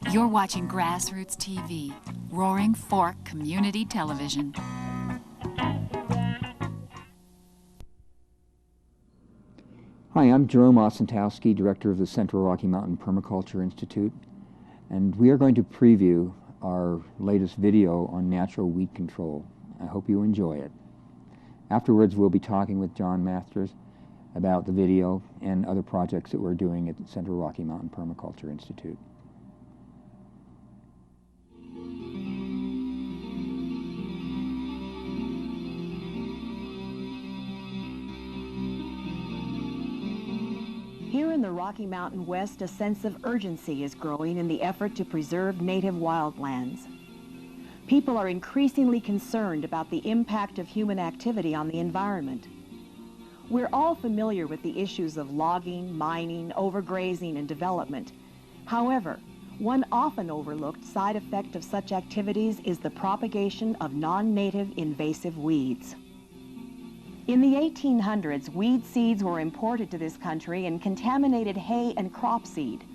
You're watching Grassroots TV, Roaring Fork Community Television. Hi, I'm Jerome Ostentowski, Director of the Central Rocky Mountain Permaculture Institute, and we are going to preview our latest video on natural weed control. I hope you enjoy it. Afterwards, we'll be talking with John Masters about the video and other projects that we're doing at the Central Rocky Mountain Permaculture Institute. Here in the Rocky Mountain West, a sense of urgency is growing in the effort to preserve native wildlands. People are increasingly concerned about the impact of human activity on the environment. We're all familiar with the issues of logging, mining, overgrazing, and development. However, one often overlooked side effect of such activities is the propagation of non-native invasive weeds. In the 1800s, weed seeds were imported to this country and contaminated hay and crop seed.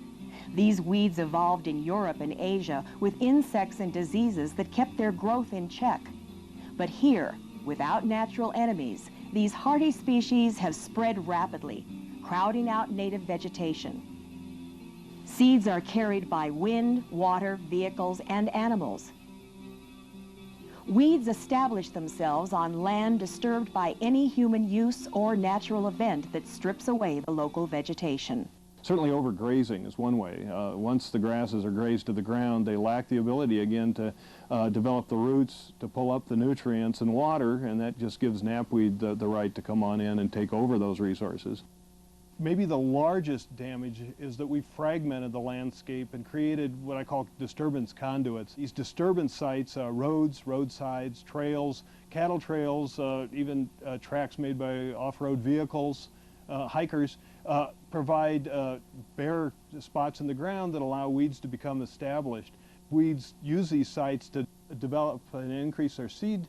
These weeds evolved in Europe and Asia with insects and diseases that kept their growth in check. But here, without natural enemies, these hardy species have spread rapidly, crowding out native vegetation. Seeds are carried by wind, water, vehicles, and animals. Weeds establish themselves on land disturbed by any human use or natural event that strips away the local vegetation. Certainly overgrazing is one way. Once the grasses are grazed to the ground, they lack the ability again to develop the roots, to pull up the nutrients and water, and that just gives knapweed the right to come on in and take over those resources. Maybe the largest damage is that we fragmented the landscape and created what I call disturbance conduits. These disturbance sites, roads, roadsides, trails, cattle trails, even tracks made by off-road vehicles, hikers, provide bare spots in the ground that allow weeds to become established. Weeds use these sites to develop and increase their seed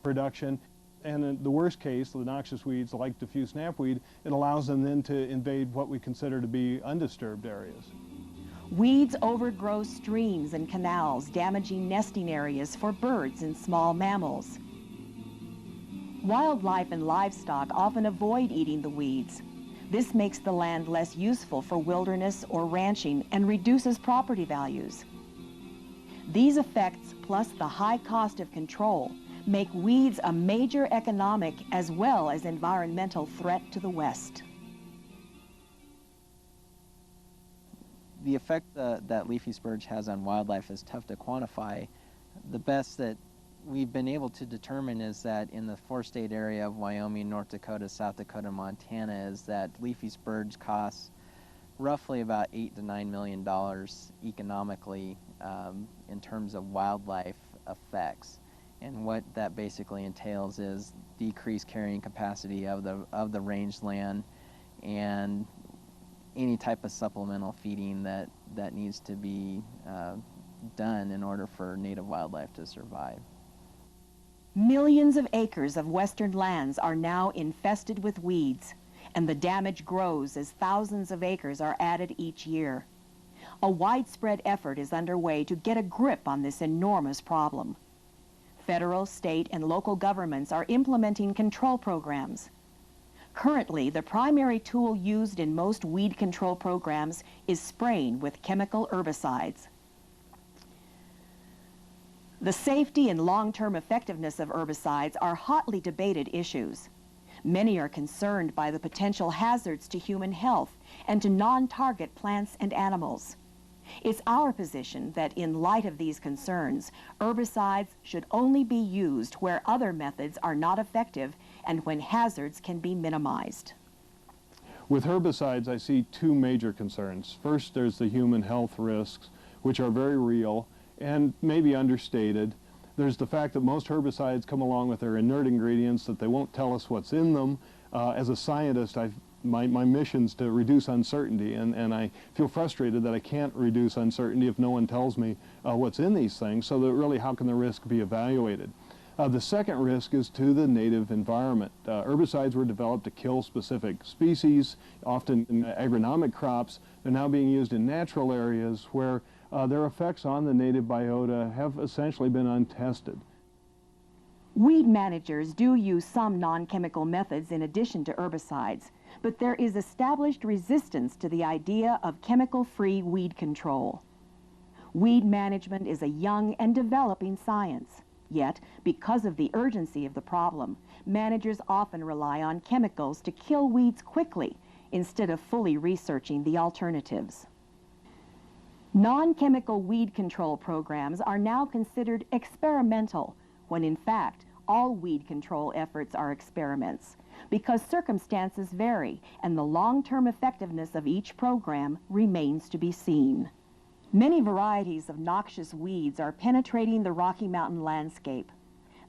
production. And in the worst case, the noxious weeds like diffuse knapweed, it allows them then to invade what we consider to be undisturbed areas. Weeds overgrow streams and canals, damaging nesting areas for birds and small mammals. Wildlife and livestock often avoid eating the weeds. This makes the land less useful for wilderness or ranching and reduces property values. These effects, plus the high cost of control, make weeds a major economic as well as environmental threat to the West. The effect that leafy spurge has on wildlife is tough to quantify. The best that we've been able to determine is that in the four-state area of Wyoming, North Dakota, South Dakota, Montana, is that leafy spurge costs roughly about $8 to $9 million economically in terms of wildlife effects. And what that basically entails is decreased carrying capacity of the rangeland and any type of supplemental feeding that needs to be done in order for native wildlife to survive. Millions of acres of western lands are now infested with weeds, and the damage grows as thousands of acres are added each year. A widespread effort is underway to get a grip on this enormous problem. Federal, state, and local governments are implementing control programs. Currently, the primary tool used in most weed control programs is spraying with chemical herbicides. The safety and long-term effectiveness of herbicides are hotly debated issues. Many are concerned by the potential hazards to human health and to non-target plants and animals. It's our position that in light of these concerns, herbicides should only be used where other methods are not effective and when hazards can be minimized. With herbicides, I see two major concerns. First, there's the human health risks, which are very real and maybe understated. There's the fact that most herbicides come along with their inert ingredients, that they won't tell us what's in them. As a scientist, my mission's to reduce uncertainty, and I feel frustrated that I can't reduce uncertainty if no one tells me what's in these things, so that really how can the risk be evaluated? The second risk is to the native environment. Herbicides were developed to kill specific species, often in agronomic crops. They're now being used in natural areas where their effects on the native biota have essentially been untested. Weed managers do use some non-chemical methods in addition to herbicides, but there is established resistance to the idea of chemical-free weed control. Weed management is a young and developing science. Yet, because of the urgency of the problem, managers often rely on chemicals to kill weeds quickly instead of fully researching the alternatives. Non-chemical weed control programs are now considered experimental, when in fact, all weed control efforts are experiments, because circumstances vary and the long-term effectiveness of each program remains to be seen. Many varieties of noxious weeds are penetrating the Rocky Mountain landscape.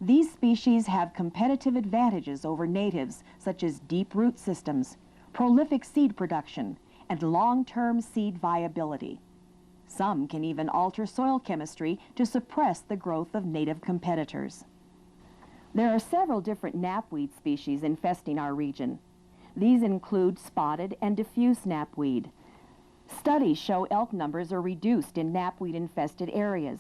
These species have competitive advantages over natives, such as deep root systems, prolific seed production, and long-term seed viability. Some can even alter soil chemistry to suppress the growth of native competitors. There are several different knapweed species infesting our region. These include spotted and diffuse knapweed. Studies show elk numbers are reduced in knapweed-infested areas.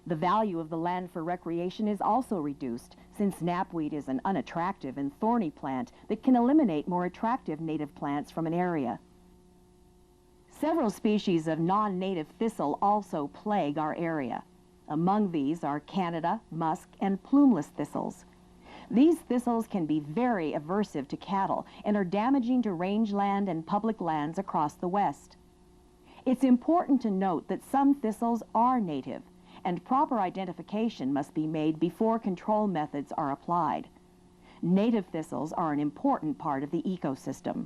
The value of the land for recreation is also reduced, since knapweed is an unattractive and thorny plant that can eliminate more attractive native plants from an area. Several species of non-native thistle also plague our area. Among these are Canada, musk, and plumeless thistles. These thistles can be very aversive to cattle and are damaging to rangeland and public lands across the West. It's important to note that some thistles are native, and proper identification must be made before control methods are applied. Native thistles are an important part of the ecosystem.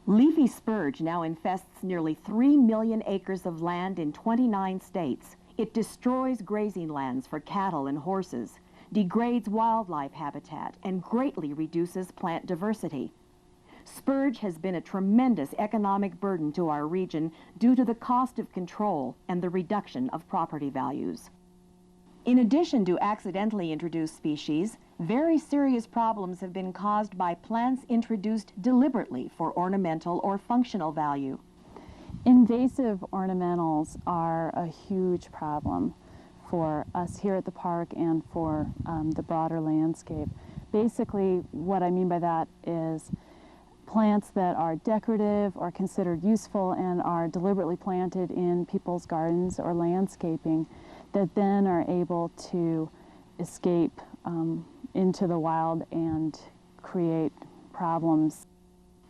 Leafy spurge now infests nearly 3 million acres of land in 29 states. It destroys grazing lands for cattle and horses, degrades wildlife habitat, and greatly reduces plant diversity. Spurge has been a tremendous economic burden to our region due to the cost of control and the reduction of property values. In addition to accidentally introduced species, very serious problems have been caused by plants introduced deliberately for ornamental or functional value. Invasive ornamentals are a huge problem for us here at the park and for the broader landscape. Basically, what I mean by that is plants that are decorative or considered useful and are deliberately planted in people's gardens or landscaping that then are able to escape into the wild and create problems.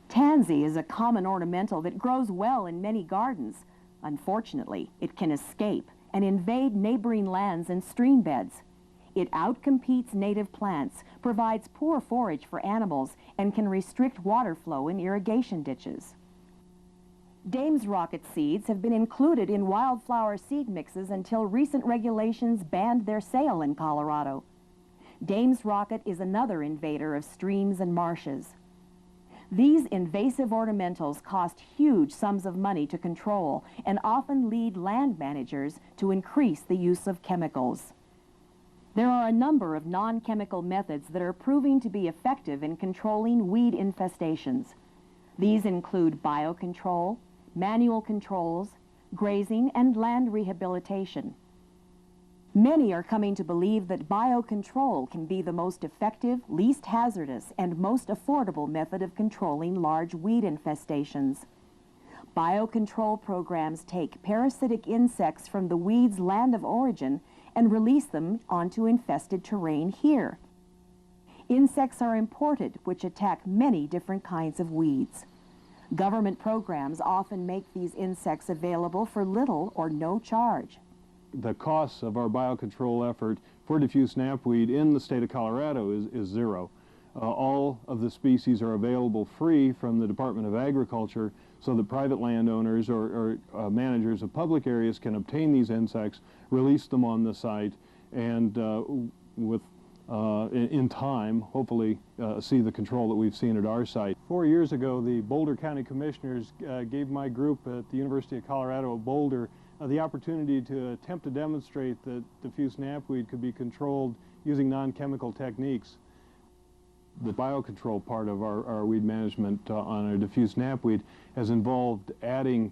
Tansy is a common ornamental that grows well in many gardens. Unfortunately, it can escape and invade neighboring lands and stream beds. It outcompetes native plants, provides poor forage for animals, and can restrict water flow in irrigation ditches. Dame's rocket seeds have been included in wildflower seed mixes until recent regulations banned their sale in Colorado. Dame's rocket is another invader of streams and marshes. These invasive ornamentals cost huge sums of money to control and often lead land managers to increase the use of chemicals. There are a number of non-chemical methods that are proving to be effective in controlling weed infestations. These include biocontrol, manual controls, grazing, and land rehabilitation. Many are coming to believe that biocontrol can be the most effective, least hazardous, and most affordable method of controlling large weed infestations. Biocontrol programs take parasitic insects from the weed's land of origin and release them onto infested terrain here. Insects are imported, which attack many different kinds of weeds. Government programs often make these insects available for little or no charge. The costs of our biocontrol effort for diffuse knapweed in the state of Colorado is zero. All of the species are available free from the Department of Agriculture so that private landowners or managers of public areas can obtain these insects, release them on the site, and in time, hopefully see the control that we've seen at our site. 4 years ago, the Boulder County Commissioners gave my group at the University of Colorado at Boulder the opportunity to attempt to demonstrate that diffuse knapweed could be controlled using non-chemical techniques. The biocontrol part of our weed management on our diffuse knapweed has involved adding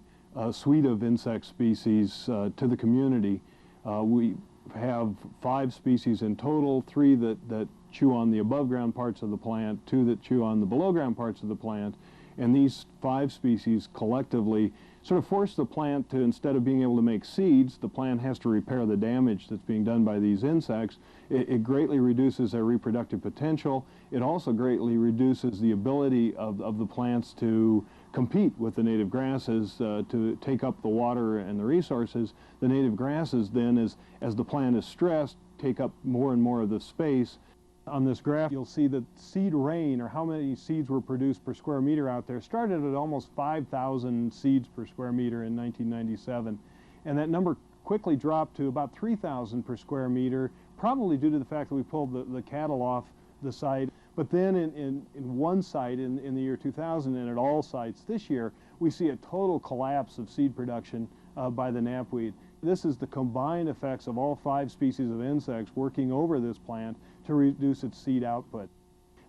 suite of insect species to the community. We have 5 species in total, 3 that chew on the above ground parts of the plant, 2 that chew on the below ground parts of the plant, and these 5 species collectively sort of force the plant to, instead of being able to make seeds, the plant has to repair the damage that's being done by these insects. It greatly reduces their reproductive potential. It also greatly reduces the ability of the plants to compete with the native grasses to take up the water and the resources. The native grasses then, as the plant is stressed, take up more and more of the space. On this graph, you'll see that seed rain, or how many seeds were produced per square meter out there, started at almost 5,000 seeds per square meter in 1997. And that number quickly dropped to about 3,000 per square meter, probably due to the fact that we pulled the cattle off the site. But then in one site in the year 2000, and at all sites this year, we see a total collapse of seed production by the knapweed. This is the combined effects of all 5 species of insects working over this plant to reduce its seed output.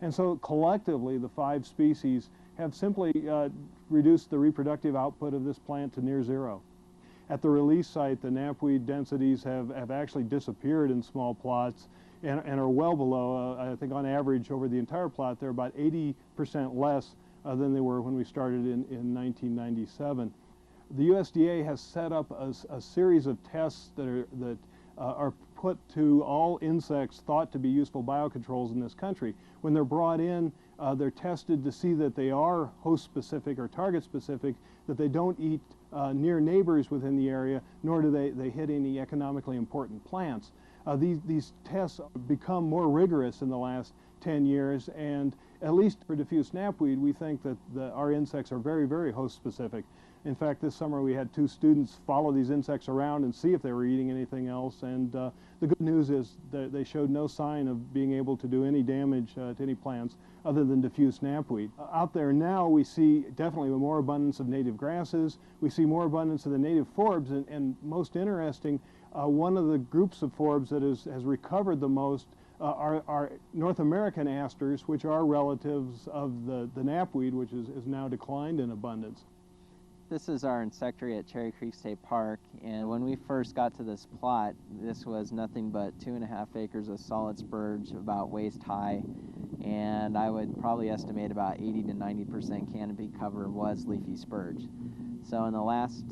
And so collectively, the 5 species have simply reduced the reproductive output of this plant to near zero. At the release site, the knapweed densities have actually disappeared in small plots and are well below, I think on average over the entire plot, they're about 80% less than they were when we started in 1997. The USDA has set up a series of tests that are put to all insects thought to be useful biocontrols in this country. When they're brought in, they're tested to see that they are host-specific or target-specific, that they don't eat near neighbors within the area, nor do they hit any economically important plants. These tests become more rigorous in the last 10 years, and at least for diffuse knapweed, we think that our insects are very, very host-specific. In fact, this summer we had 2 students follow these insects around and see if they were eating anything else, and the good news is that they showed no sign of being able to do any damage to any plants other than diffuse knapweed. Out there now we see definitely more abundance of native grasses, we see more abundance of the native forbs, and most interesting, one of the groups of forbs that has recovered the most are North American asters, which are relatives of the knapweed, which is now declined in abundance. This is our insectary at Cherry Creek State Park, and when we first got to this plot, this was nothing but 2.5 acres of solid spurge about waist high, and I would probably estimate about 80 to 90% canopy cover was leafy spurge. So in the last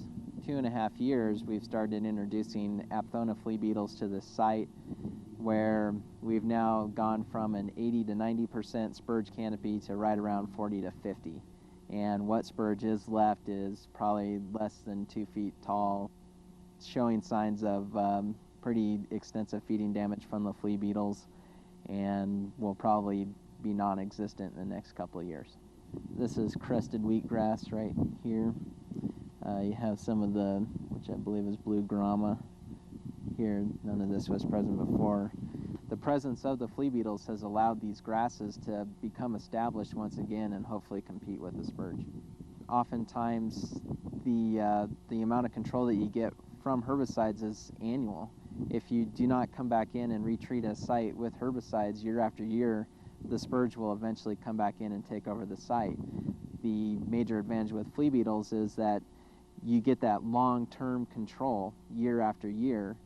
2.5 years, we've started introducing Aphthona flea beetles to this site, where we've now gone from an 80 to 90% spurge canopy to right around 40 to 50. And what spurge is left is probably less than 2 feet tall, showing signs of pretty extensive feeding damage from the flea beetles, and will probably be non-existent in the next couple of years. This is crested wheatgrass right here. You have some of the, which I believe is blue grama here. None of this was present before. The presence of the flea beetles has allowed these grasses to become established once again and hopefully compete with the spurge. Oftentimes, the amount of control that you get from herbicides is annual. If you do not come back in and retreat a site with herbicides year after year, the spurge will eventually come back in and take over the site. The major advantage with flea beetles is that you get that long-term control year after year,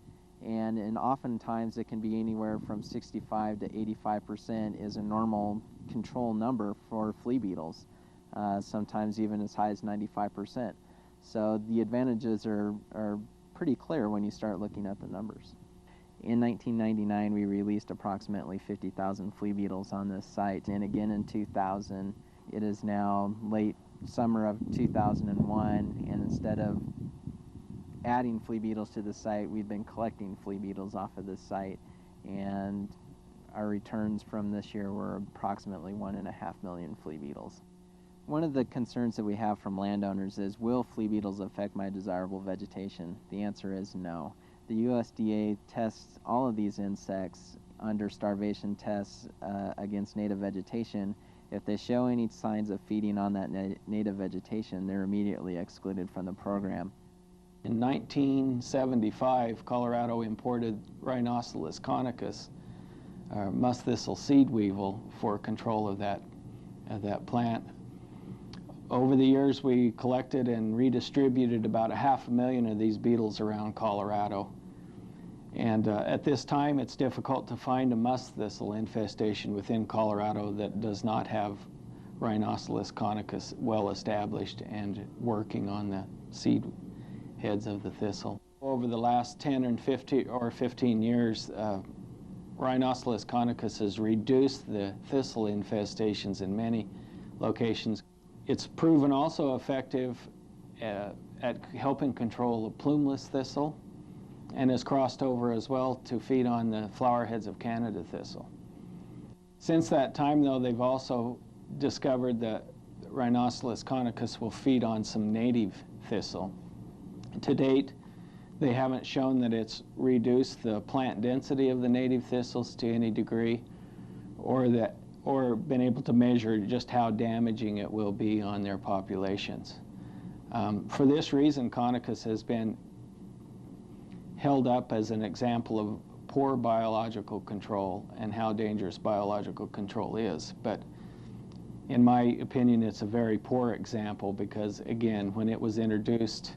and oftentimes it can be anywhere from 65 to 85% is a normal control number for flea beetles, sometimes even as high as 95%. So the advantages are pretty clear when you start looking at the numbers. In 1999, we released approximately 50,000 flea beetles on this site, and again in 2000. It is now late summer of 2001, and instead of adding flea beetles to the site, we've been collecting flea beetles off of this site, and our returns from this year were approximately 1.5 million flea beetles. One of the concerns that we have from landowners is, will flea beetles affect my desirable vegetation? The answer is no. The USDA tests all of these insects under starvation tests against native vegetation. If they show any signs of feeding on that native vegetation, they're immediately excluded from the program. In 1975, Colorado imported Rhinoceros conicus, musk thistle seed weevil, for control of that plant. Over the years, we collected and redistributed about 500,000 of these beetles around Colorado. And at this time, it's difficult to find a musk thistle infestation within Colorado that does not have Rhinoceros conicus well established and working on the seed heads of the thistle. Over the last 10 and 15 years, Rhinoceros conicus has reduced the thistle infestations in many locations. It's proven also effective at helping control the plumeless thistle, and has crossed over as well to feed on the flower heads of Canada thistle. Since that time, though, they've also discovered that Rhinoceros conicus will feed on some native thistle. To date, they haven't shown that it's reduced the plant density of the native thistles to any degree, or been able to measure just how damaging it will be on their populations. For this reason, conicus has been held up as an example of poor biological control and how dangerous biological control is. But in my opinion, it's a very poor example because, again, when it was introduced,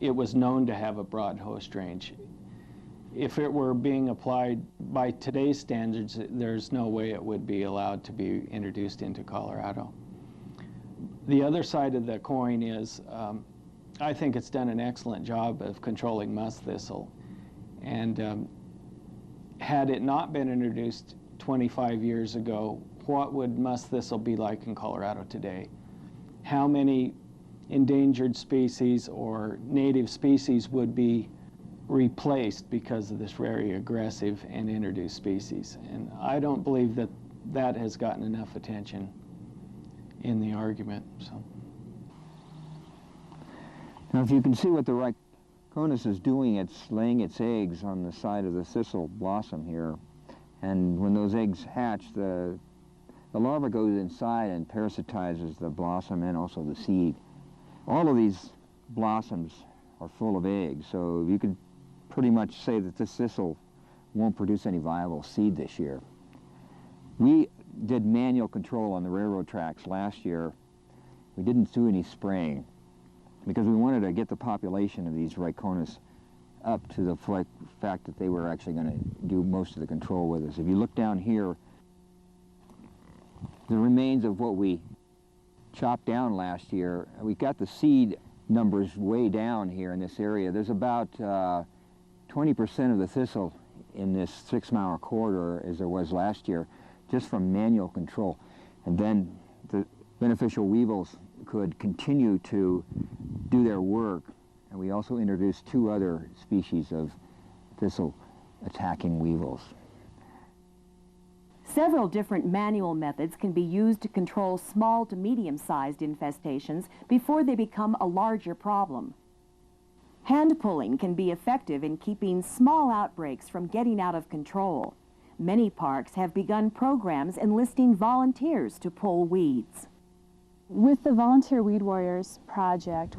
it was known to have a broad host range. If it were being applied by today's standards, there's no way it would be allowed to be introduced into Colorado. The other side of the coin is, I think it's done an excellent job of controlling musk thistle. And had it not been introduced 25 years ago, what would musk thistle be like in Colorado today? How many endangered species or native species would be replaced because of this very aggressive and introduced species? And I don't believe that that has gotten enough attention in the argument. So. Now, if you can see what the Rhinoceros is doing, it's laying its eggs on the side of the thistle blossom here. And when those eggs hatch, the larva goes inside and parasitizes the blossom and also the seed. All of these blossoms are full of eggs, so you could pretty much say that this thistle won't produce any viable seed this year. We did manual control on the railroad tracks last year. We didn't do any spraying because we wanted to get the population of these Rhinoceros up to the fact that they were actually going to do most of the control with us. If you look down here, the remains of what we chopped down last year, we got the seed numbers way down here in this area. There's about 20% of the thistle in this 6 mile corridor as there was last year, just from manual control. And then the beneficial weevils could continue to do their work. And we also introduced 2 other species of thistle attacking weevils. Several different manual methods can be used to control small to medium-sized infestations before they become a larger problem. Hand pulling can be effective in keeping small outbreaks from getting out of control. Many parks have begun programs enlisting volunteers to pull weeds. With the Volunteer Weed Warriors project,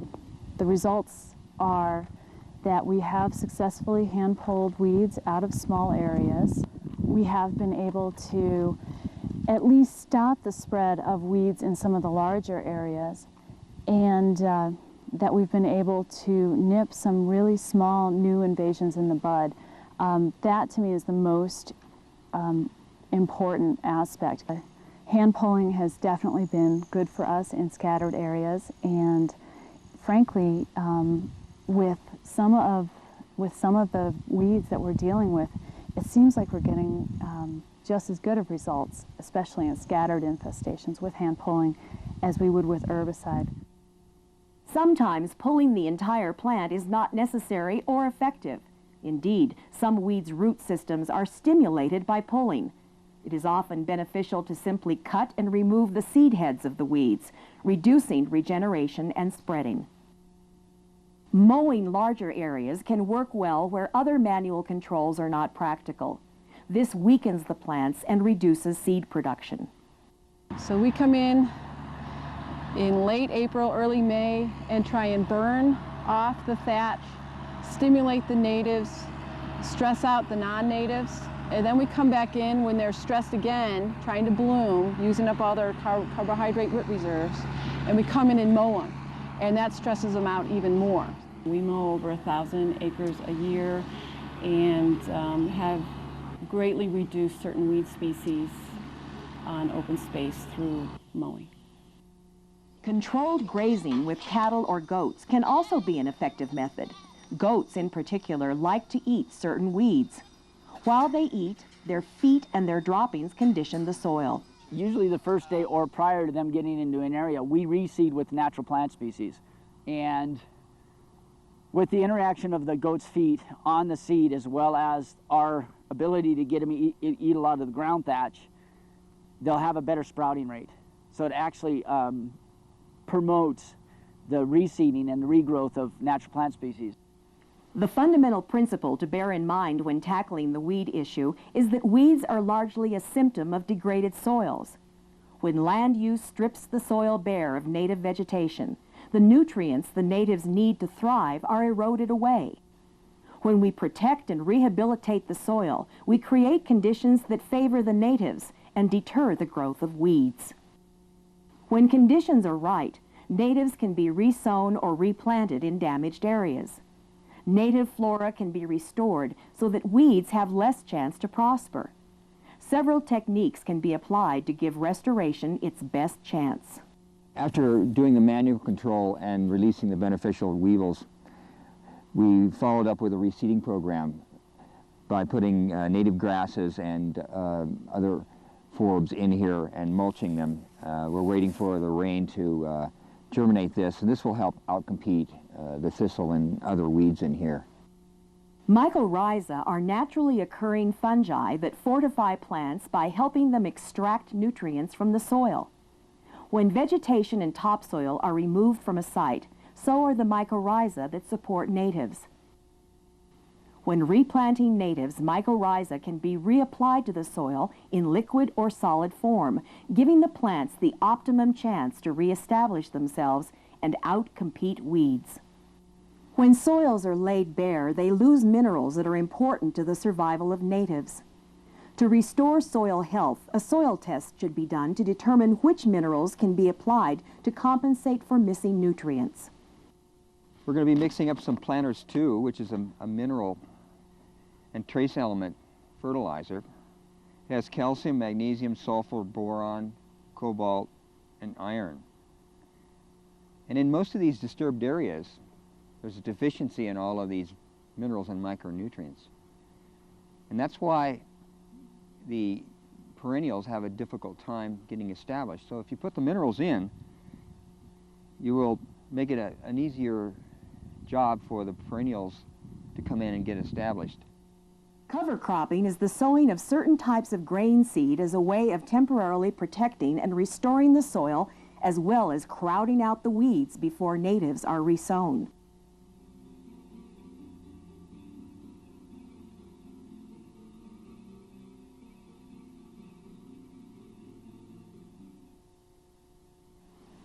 the results are that we have successfully hand-pulled weeds out of small areas. We have been able to at least stop the spread of weeds in some of the larger areas, and that we've been able to nip some really small new invasions in the bud. That to me is the most important aspect. Hand pulling has definitely been good for us in scattered areas, and frankly, with some of the weeds that we're dealing with, it seems like we're getting just as good of results, especially in scattered infestations with hand pulling, as we would with herbicide. Sometimes pulling the entire plant is not necessary or effective. Indeed, some weeds' root systems are stimulated by pulling. It is often beneficial to simply cut and remove the seed heads of the weeds, reducing regeneration and spreading. Mowing larger areas can work well where other manual controls are not practical. This weakens the plants and reduces seed production. So we come in late April, early May, and try and burn off the thatch, stimulate the natives, stress out the non-natives, and then we come back in when they're stressed again, trying to bloom, using up all their carbohydrate root reserves, and we come in and mow them, and that stresses them out even more. We mow over 1,000 acres a year and have greatly reduced certain weed species on open space through mowing. Controlled grazing with cattle or goats can also be an effective method. Goats in particular like to eat certain weeds. While they eat, their feet and their droppings condition the soil. Usually the first day or prior to them getting into an area, we reseed with natural plant species. And with the interaction of the goat's feet on the seed, as well as our ability to get them eat a lot of the ground thatch, they'll have a better sprouting rate. So it actually promotes the reseeding and the regrowth of natural plant species. The fundamental principle to bear in mind when tackling the weed issue is that weeds are largely a symptom of degraded soils. When land use strips the soil bare of native vegetation, the nutrients the natives need to thrive are eroded away. When we protect and rehabilitate the soil, we create conditions that favor the natives and deter the growth of weeds. When conditions are right, natives can be resown or replanted in damaged areas. Native flora can be restored so that weeds have less chance to prosper. Several techniques can be applied to give restoration its best chance. After doing the manual control and releasing the beneficial weevils, we followed up with a reseeding program by putting native grasses and other forbs in here and mulching them. We're waiting for the rain to germinate this, and this will help outcompete the thistle and other weeds in here. Mycorrhiza are naturally occurring fungi that fortify plants by helping them extract nutrients from the soil. When vegetation and topsoil are removed from a site, so are the mycorrhiza that support natives. When replanting natives, mycorrhiza can be reapplied to the soil in liquid or solid form, giving the plants the optimum chance to reestablish themselves and outcompete weeds. When soils are laid bare, they lose minerals that are important to the survival of natives. To restore soil health, a soil test should be done to determine which minerals can be applied to compensate for missing nutrients. We're going to be mixing up some planters too, which is a mineral and trace element fertilizer. It has calcium, magnesium, sulphur, boron, cobalt, and iron. And in most of these disturbed areas, there's a deficiency in all of these minerals and micronutrients. And that's why the perennials have a difficult time getting established. So if you put the minerals in, you will make it an easier job for the perennials to come in and get established. Cover cropping is the sowing of certain types of grain seed as a way of temporarily protecting and restoring the soil, as well as crowding out the weeds before natives are resown.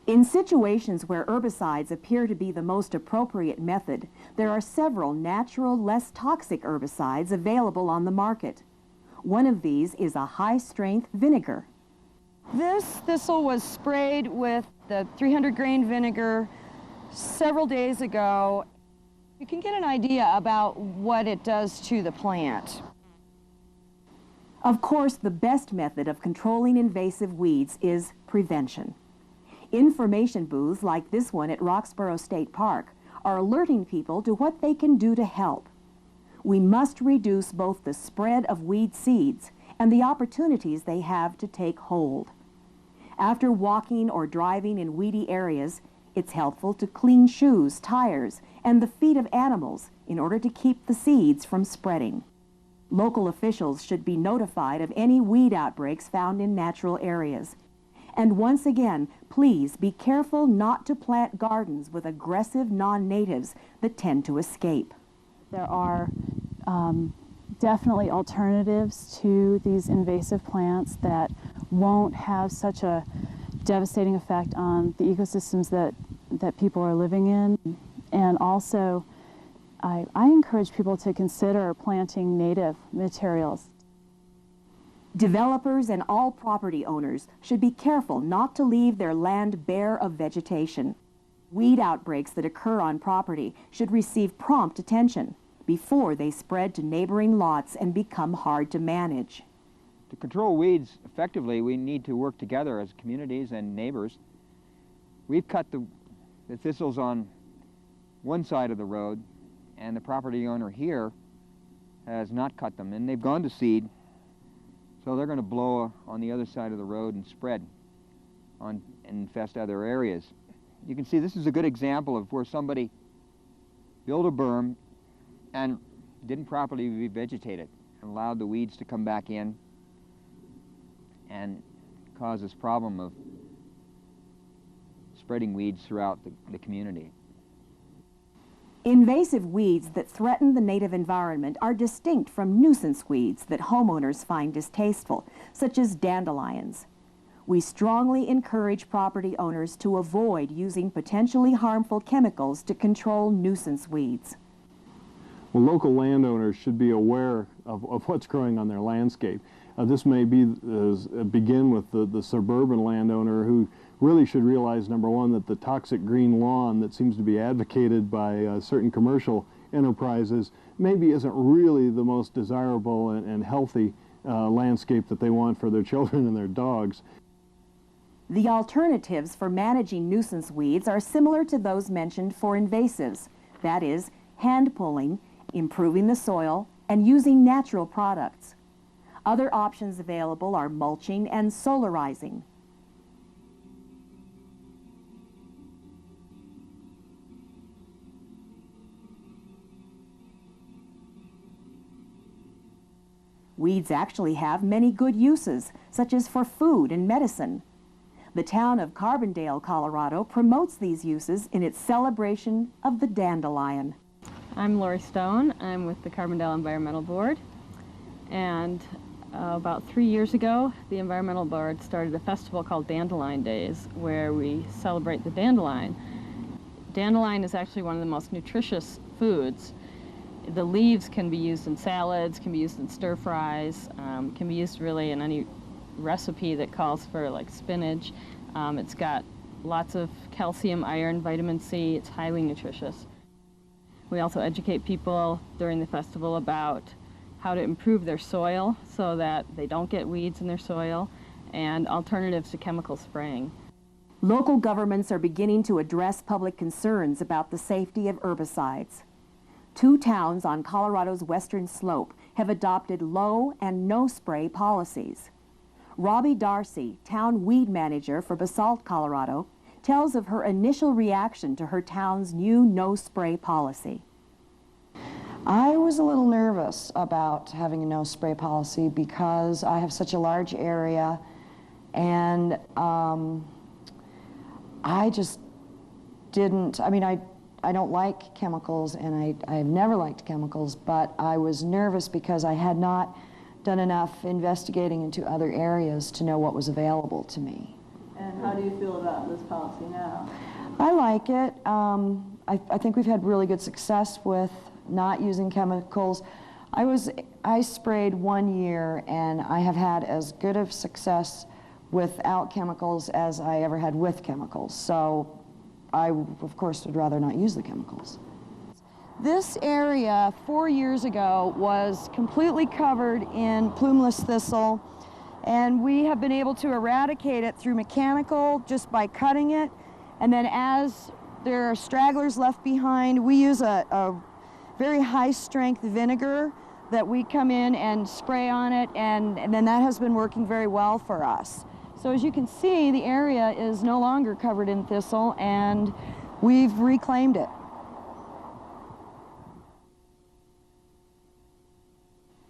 In situations where herbicides appear to be the most appropriate method, there are several natural, less toxic herbicides available on the market. One of these is a high-strength vinegar. This thistle was sprayed with the 300 grain vinegar several days ago. You can get an idea about what it does to the plant. Of course, the best method of controlling invasive weeds is prevention. Information booths like this one at Roxborough State Park are alerting people to what they can do to help. We must reduce both the spread of weed seeds and the opportunities they have to take hold. After walking or driving in weedy areas, it's helpful to clean shoes, tires, and the feet of animals in order to keep the seeds from spreading. Local officials should be notified of any weed outbreaks found in natural areas. And once again, please be careful not to plant gardens with aggressive non-natives that tend to escape. There are definitely alternatives to these invasive plants that won't have such a devastating effect on the ecosystems that people are living in. And also, I encourage people to consider planting native materials. Developers and all property owners should be careful not to leave their land bare of vegetation. Weed outbreaks that occur on property should receive prompt attention before they spread to neighboring lots and become hard to manage. To control weeds effectively, we need to work together as communities and neighbors. We've cut the thistles on one side of the road, and the property owner here has not cut them, and they've gone to seed, so they're going to blow on the other side of the road and spread and infest other areas. You can see this is a good example of where somebody built a berm and didn't properly revegetate it and allowed the weeds to come back in and cause this problem of spreading weeds throughout the community. Invasive weeds that threaten the native environment are distinct from nuisance weeds that homeowners find distasteful, such as dandelions. We strongly encourage property owners to avoid using potentially harmful chemicals to control nuisance weeds. Well, local landowners should be aware of what's growing on their landscape. This may begin with the suburban landowner who really should realize, number one, that the toxic green lawn that seems to be advocated by certain commercial enterprises maybe isn't really the most desirable and healthy landscape that they want for their children and their dogs. The alternatives for managing nuisance weeds are similar to those mentioned for invasives. That is, hand pulling, improving the soil, and using natural products. Other options available are mulching and solarizing. Weeds actually have many good uses, such as for food and medicine. The town of Carbondale, Colorado, promotes these uses in its celebration of the dandelion. I'm Lori Stone. I'm with the Carbondale Environmental Board. And about 3 years ago, the Environmental Board started a festival called Dandelion Days, where we celebrate the dandelion. Dandelion is actually one of the most nutritious foods. The leaves can be used in salads, can be used in stir fries, can be used really in any recipe that calls for like spinach. It's got lots of calcium, iron, vitamin C. It's highly nutritious. We also educate people during the festival about how to improve their soil so that they don't get weeds in their soil, and alternatives to chemical spraying. Local governments are beginning to address public concerns about the safety of herbicides. 2 towns on Colorado's western slope have adopted low and no spray policies. Robbie Darcy, town weed manager for Basalt, Colorado, tells of her initial reaction to her town's new no spray policy. I was a little nervous about having a no spray policy because I have such a large area, and I just didn't, I don't like chemicals, and I've never liked chemicals, but I was nervous because I had not done enough investigating into other areas to know what was available to me. And how do you feel about this policy now? I like it. I think we've had really good success with not using chemicals. I sprayed 1 year, and I have had as good of success without chemicals as I ever had with chemicals. So I, of course, would rather not use the chemicals. This area 4 years ago was completely covered in plumeless thistle, and we have been able to eradicate it through mechanical just by cutting it. And then as there are stragglers left behind, we use a very high-strength vinegar that we come in and spray on it, and then that has been working very well for us. So as you can see, the area is no longer covered in thistle, and we've reclaimed it.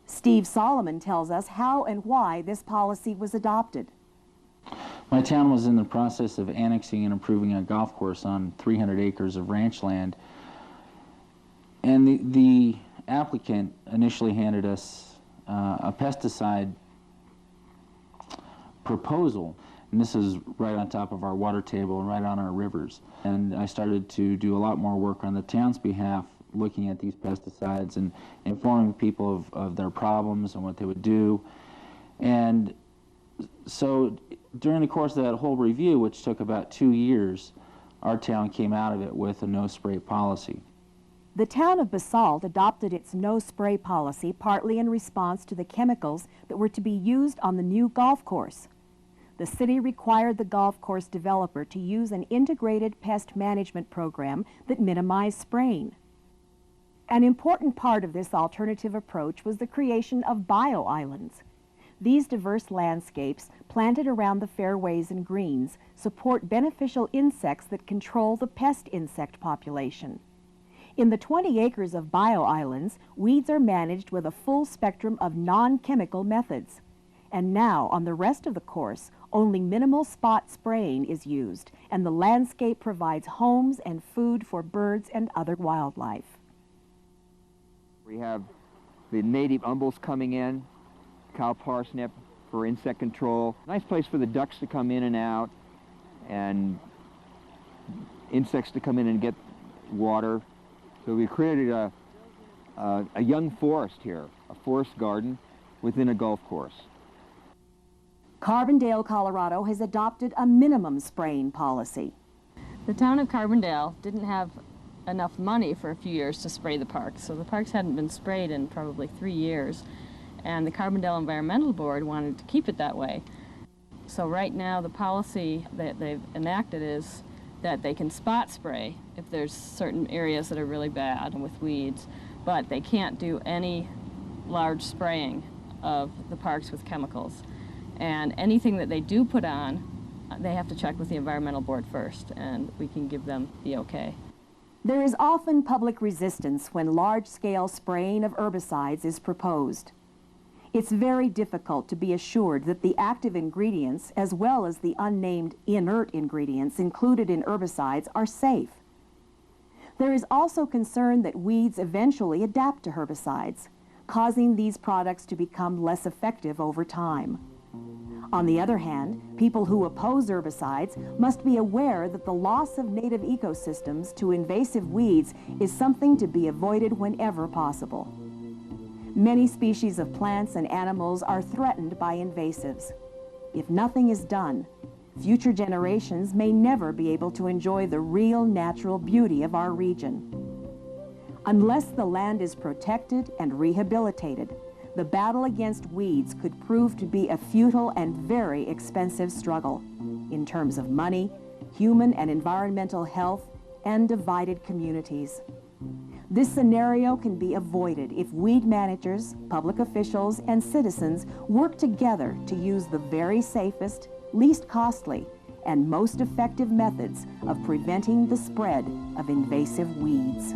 Steve Solomon tells us how and why this policy was adopted. My town was in the process of annexing and improving a golf course on 300 acres of ranch land, and the applicant initially handed us a pesticide proposal, and this is right on top of our water table and right on our rivers. And I started to do a lot more work on the town's behalf, looking at these pesticides and informing people of their problems and what they would do. And so during the course of that whole review, which took about 2 years, our town came out of it with a no-spray policy. The town of Basalt adopted its no-spray policy partly in response to the chemicals that were to be used on the new golf course. The city required the golf course developer to use an integrated pest management program that minimized spraying. An important part of this alternative approach was the creation of bio-islands. These diverse landscapes, planted around the fairways and greens, support beneficial insects that control the pest insect population. In the 20 acres of bio-islands, weeds are managed with a full spectrum of non-chemical methods. And now, on the rest of the course, only minimal spot spraying is used, and the landscape provides homes and food for birds and other wildlife. We have the native umbels coming in, cow parsnip for insect control. Nice place for the ducks to come in and out, and insects to come in and get water. So we created a young forest here, a forest garden within a golf course. Carbondale, Colorado has adopted a minimum spraying policy. The town of Carbondale didn't have enough money for a few years to spray the parks, so the parks hadn't been sprayed in probably 3 years, and the Carbondale Environmental Board wanted to keep it that way. So right now the policy that they've enacted is that they can spot spray if there's certain areas that are really bad with weeds, but they can't do any large spraying of the parks with chemicals. And anything that they do put on, they have to check with the environmental board first, and we can give them the okay. There is often public resistance when large-scale spraying of herbicides is proposed. It's very difficult to be assured that the active ingredients, as well as the unnamed inert ingredients included in herbicides, are safe. There is also concern that weeds eventually adapt to herbicides, causing these products to become less effective over time. On the other hand, people who oppose herbicides must be aware that the loss of native ecosystems to invasive weeds is something to be avoided whenever possible. Many species of plants and animals are threatened by invasives. If nothing is done, future generations may never be able to enjoy the real natural beauty of our region. Unless the land is protected and rehabilitated, the battle against weeds could prove to be a futile and very expensive struggle in terms of money, human and environmental health, and divided communities. This scenario can be avoided if weed managers, public officials, and citizens work together to use the very safest, least costly, and most effective methods of preventing the spread of invasive weeds.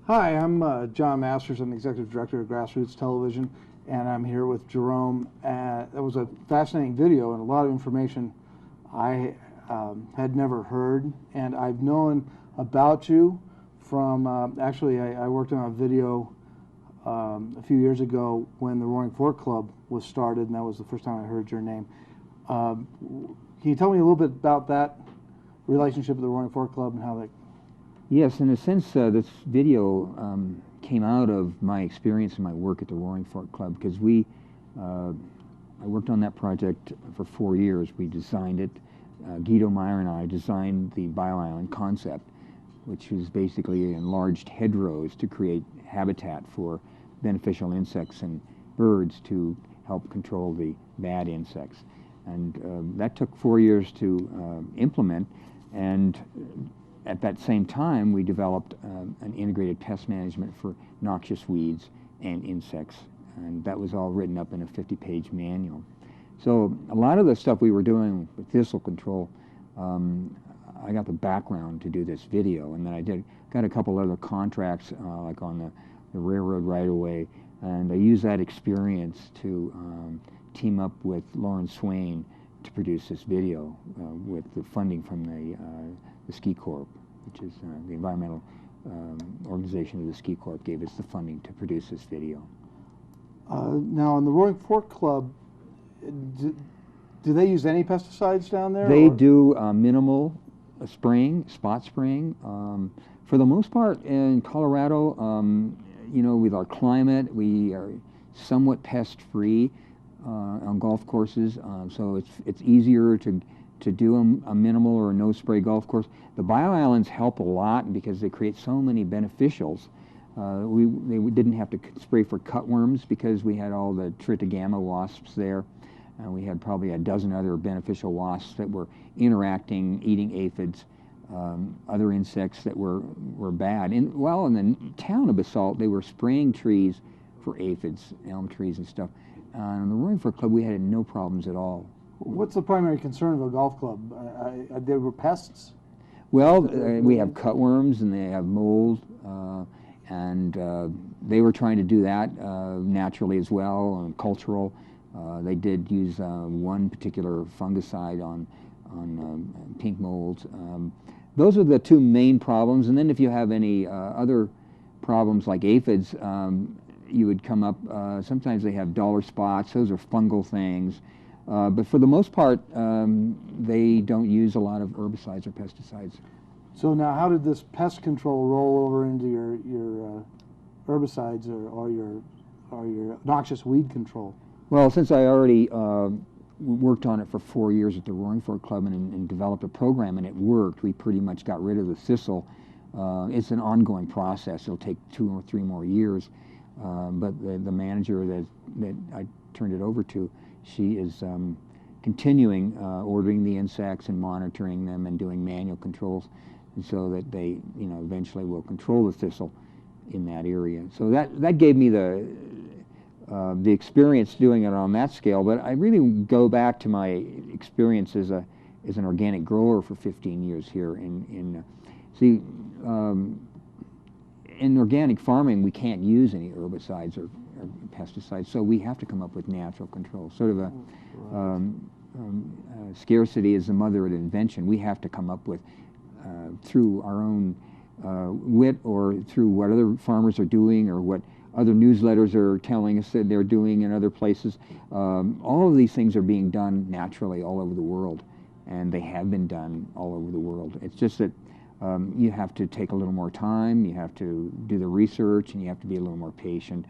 Hi, I'm John Masters. I'm the Executive Director of Grassroots Television, and I'm here with Jerome. That was a fascinating video and a lot of information I had never heard, and I've known about you from, actually I worked on a video a few years ago when the Roaring Fork Club was started, and that was the first time I heard your name. Can you tell me a little bit about that relationship with the Roaring Fork Club and how that... Yes, in a sense, this video came out of my experience and my work at the Roaring Fork Club, because I worked on that project for 4 years. We designed it. Guido Meyer and I designed the bio-island concept, which was basically enlarged hedgerows to create habitat for beneficial insects and birds to help control the bad insects. And that took 4 years to implement, and at that same time, we developed an integrated pest management for noxious weeds and insects, and that was all written up in a 50-page manual. So a lot of the stuff we were doing with thistle control, I got the background to do this video, and then I got a couple other contracts like on the railroad right away, and I used that experience to team up with Lauren Swain to produce this video with the funding from the Ski Corp, which is the environmental organization of the Ski Corp gave us the funding to produce this video. Now in the Roaring Fork Club, do they use any pesticides down there? They do minimal spraying, spot spraying. For the most part in Colorado, you know, with our climate, we are somewhat pest-free on golf courses, so it's easier to do a minimal or a no-spray golf course. The bio-islands help a lot because they create so many beneficials. We didn't have to spray for cutworms because we had all the tritogama wasps there. We had probably a dozen other beneficial wasps that were interacting, eating aphids, other insects that were bad. Well, in the town of Basalt, they were spraying trees for aphids, elm trees and stuff. In the Roaring Fork Club, we had no problems at all. What's the primary concern of a golf club? There were pests? Well, we have cutworms and they have mold, and they were trying to do that naturally as well, cultural. They did use one particular fungicide on pink molds. Those are the two main problems, and then if you have any other problems like aphids, you would come up, sometimes they have dollar spots, those are fungal things. But for the most part, they don't use a lot of herbicides or pesticides. So now how did this pest control roll over into your herbicides or your noxious weed control? Well, since I already worked on it for 4 years at the Roaring Fork Club and developed a program and it worked, we pretty much got rid of the thistle. It's an ongoing process. It'll take 2 or 3 more years. But the manager that I turned it over to, she is continuing ordering the insects and monitoring them and doing manual controls, and so that they, you know, eventually will control the thistle in that area. So that gave me the experience doing it on that scale. But I really go back to my experience as an organic grower for 15 years here. In organic farming, we can't use any herbicides or pesticides, so we have to come up with natural control. Sort of scarcity is the mother of invention. We have to come up with, through our own wit or through what other farmers are doing or what other newsletters are telling us that they're doing in other places. All of these things are being done naturally all over the world, and they have been done all over the world. It's just that you have to take a little more time, you have to do the research, and you have to be a little more patient,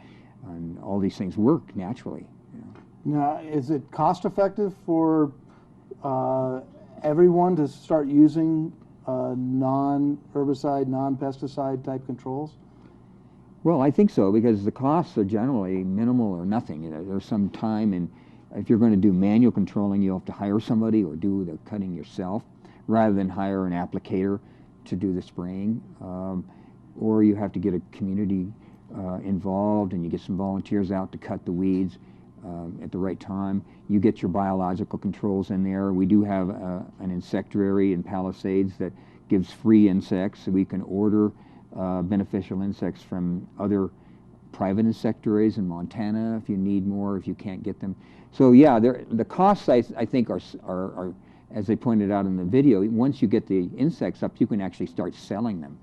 and all these things work naturally. You know. Now, is it cost effective for everyone to start using non-herbicide, non-pesticide type controls? Well, I think so, because the costs are generally minimal or nothing. You know, there's some time, and if you're going to do manual controlling, you'll have to hire somebody or do the cutting yourself, rather than hire an applicator to do the spraying, or you have to get a community involved and you get some volunteers out to cut the weeds at the right time. You get your biological controls in there. We do have an insectary in Palisades that gives free insects, so we can order beneficial insects from other private insectaries in Montana if you need more, if you can't get them. So yeah, the costs I think are as they pointed out in the video, once you get the insects up, you can actually start selling them.